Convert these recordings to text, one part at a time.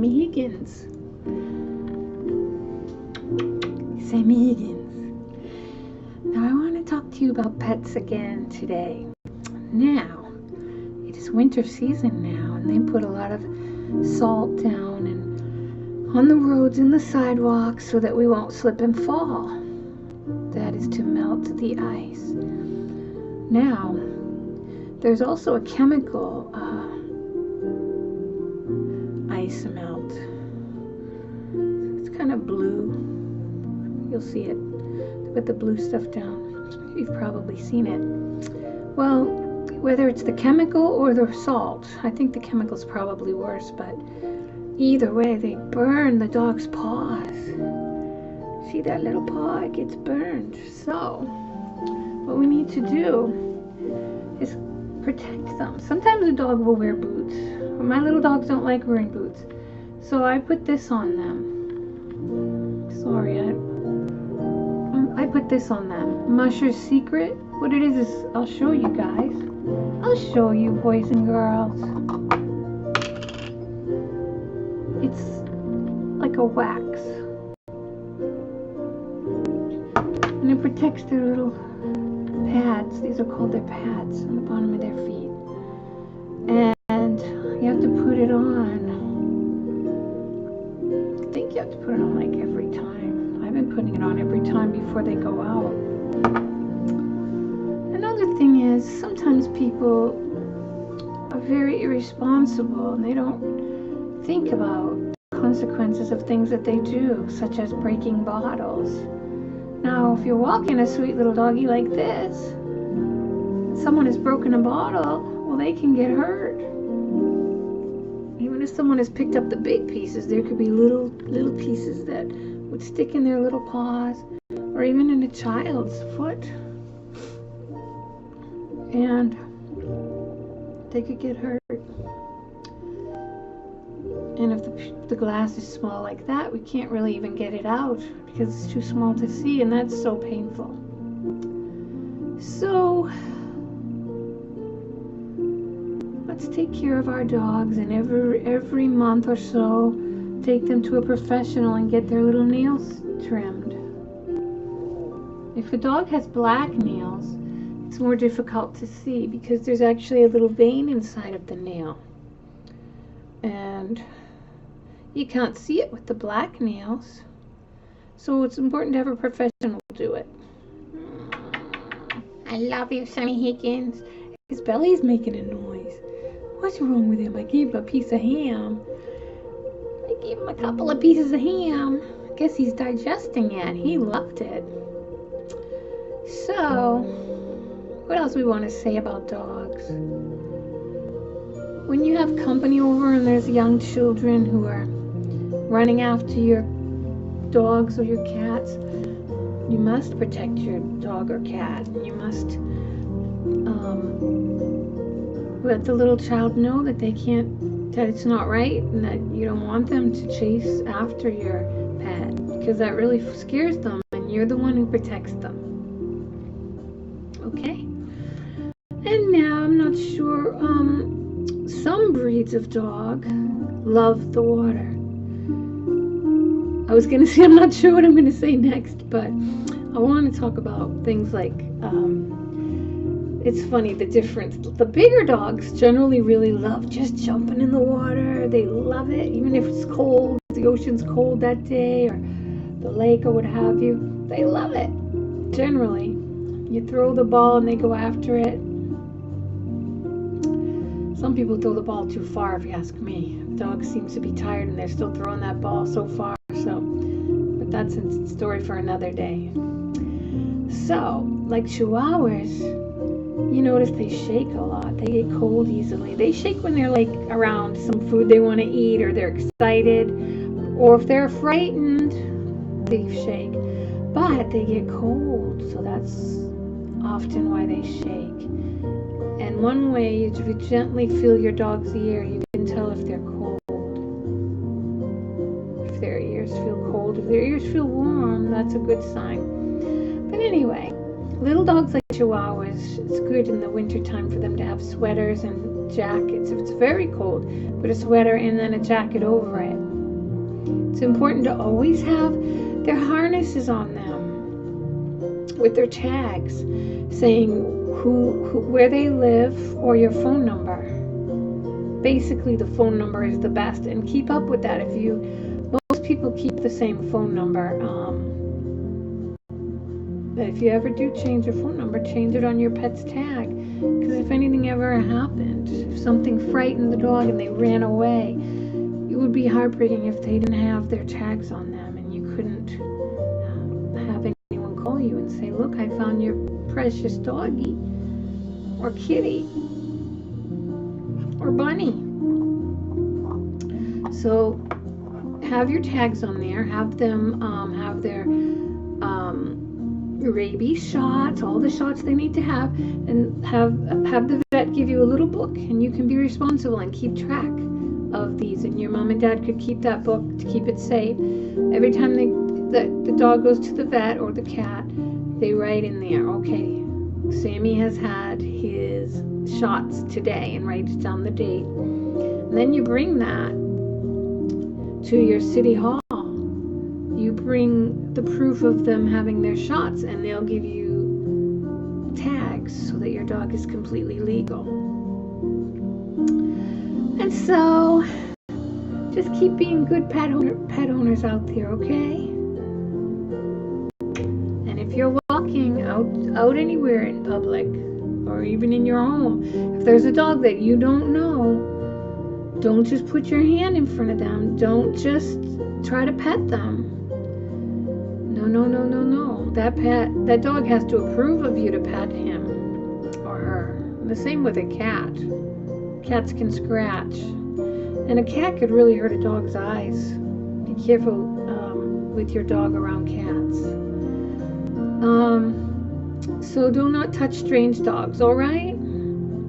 Sammy Higgins. Sammy Higgins. Now I want to talk to you about pets again today. Now, it is winter season now, and they put a lot of salt down and on the roads and the sidewalks so that we won't slip and fall. That is to melt the ice. Now, there's also a chemical ice melt. It's kind of blue. You'll see it with the blue stuff down. You've probably seen it. Well, whether it's the chemical or the salt, I think the chemical's probably worse, but either way, they burn the dog's paws. See that little paw? It gets burned. So, what we need to do is protect them. Sometimes a dog will wear boots. My little dogs don't like wearing boots. So I put this on them. Sorry, I put this on them. Musher's Secret. What it is I'll show you guys. I'll show you, boys and girls. It's like a wax. And it protects their little pads. These are called their pads on the bottom of their feet. And you have to put it on. I think you have to put it on like every time. I've been putting it on every time before they go out. Another thing is, sometimes people are very irresponsible and they don't think about consequences of things that they do, such as breaking bottles. Now, if you're walking a sweet little doggy like this, someone has broken a bottle, well, they can get hurt. Even if someone has picked up the big pieces, there could be little pieces that would stick in their little paws, or even in a child's foot. And they could get hurt. And if the glass is small like that, we can't really even get it out because it's too small to see, and that's so painful. So let's take care of our dogs, and every month or so take them to a professional and get their little nails trimmed. If a dog has black nails, it's more difficult to see because there's actually a little vein inside of the nail. And you can't see it with the black nails. So it's important to have a professional do it. I love you, Sammy Higgins. His belly's making a noise. What's wrong with him? I gave him a piece of ham. I gave him a couple of pieces of ham. I guess he's digesting it. He loved it. So, what else we want to say about dogs? When you have company over and there's young children who are running after your dogs or your cats, you must protect your dog or cat. You must let the little child know that that it's not right, and that you don't want them to chase after your pet, because that really scares them, and you're the one who protects them. Okay? And now, I'm not sure, some breeds of dog love the water. I was going to say, I'm not sure what I'm going to say next, but I want to talk about things like, it's funny, the difference. The bigger dogs generally really love just jumping in the water. They love it, even if it's cold, the ocean's cold that day, or the lake or what have you. They love it, generally. You throw the ball and they go after it. Some people throw the ball too far, if you ask me. The dog seems to be tired and they're still throwing that ball so far. But that's a story for another day. So, like Chihuahuas, you notice they shake a lot. They get cold easily. They shake when they're like around some food they want to eat, or they're excited, or if they're frightened, they shake. But they get cold, so that's often why they shake. And one way is if you gently feel your dog's ear, you can tell if they're cold. If their ears feel cold, if their ears feel warm, that's a good sign. But anyway, little dogs like Chihuahuas, it's good in the winter time for them to have sweaters and jackets. If it's very cold, put a sweater and then a jacket over it. It's important to always have their harnesses on them with their tags saying where they live or your phone number. Basically, the phone number is the best, and keep up with that. Most people keep the same phone number. But if you ever do change your phone number, change it on your pet's tag. Because if anything ever happened, if something frightened the dog and they ran away, it would be heartbreaking if they didn't have their tags on them and you couldn't have anyone call you and say, look, I found your precious doggy or kitty or bunny. So have your tags on there. Have them have their rabies shots, all the shots they need to have, and have the vet give you a little book, and you can be responsible and keep track of these. And your mom and dad could keep that book to keep it safe. Every time the dog goes to the vet or the cat, they write in there, okay, Sammy has had his shots today, and write down the date. And then you bring that to your city hall. You bring the proof of them having their shots, and they'll give you tags so that your dog is completely legal. And so, just keep being good pet owners out there, okay? And if you're walking out anywhere in public, or even in your home, if there's a dog that you don't know, don't just put your hand in front of them. Don't just try to pet them. No. That dog has to approve of you to pet him or her. The same with a cat. Cats can scratch. And a cat could really hurt a dog's eyes. Be careful with your dog around cats. So do not touch strange dogs, alright?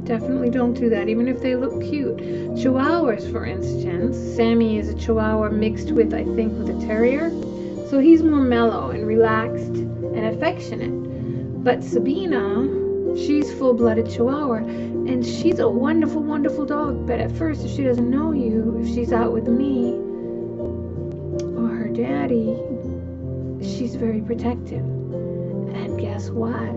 Definitely don't do that, even if they look cute. Chihuahuas, for instance. Sammy is a Chihuahua mixed with, I think, with a Terrier. So he's more mellow and relaxed and affectionate. But Sabina, she's full-blooded Chihuahua, and she's a wonderful, wonderful dog. But at first, if she doesn't know you, if she's out with me or her daddy, she's very protective. And guess what?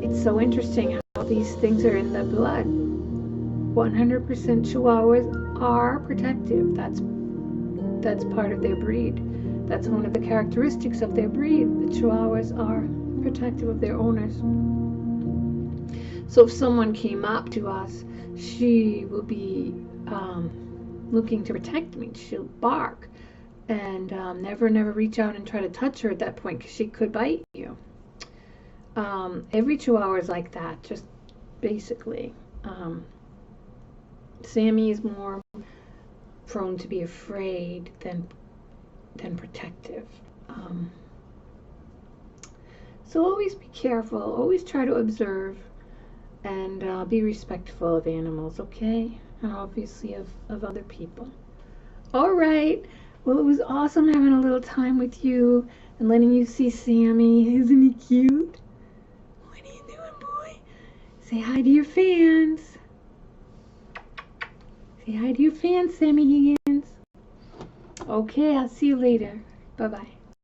It's so interesting how these things are in the blood. 100% Chihuahuas are protective. That's part of their breed. That's one of the characteristics of their breed. The Chihuahuas are protective of their owners. So if someone came up to us, she will be looking to protect me. She'll bark and never reach out and try to touch her at that point, because she could bite you. Every Chihuahua is like that, just basically. Sammy is more prone to be afraid than protective. So always be careful, always try to observe, and be respectful of animals, okay? And obviously of other people. All right. Well, it was awesome having a little time with you and letting you see Sammy. Isn't he cute? What are you doing, boy? Say hi to your fans. Say hi to your fans, Sammy Higgins. Okay, I'll see you later. Bye-bye.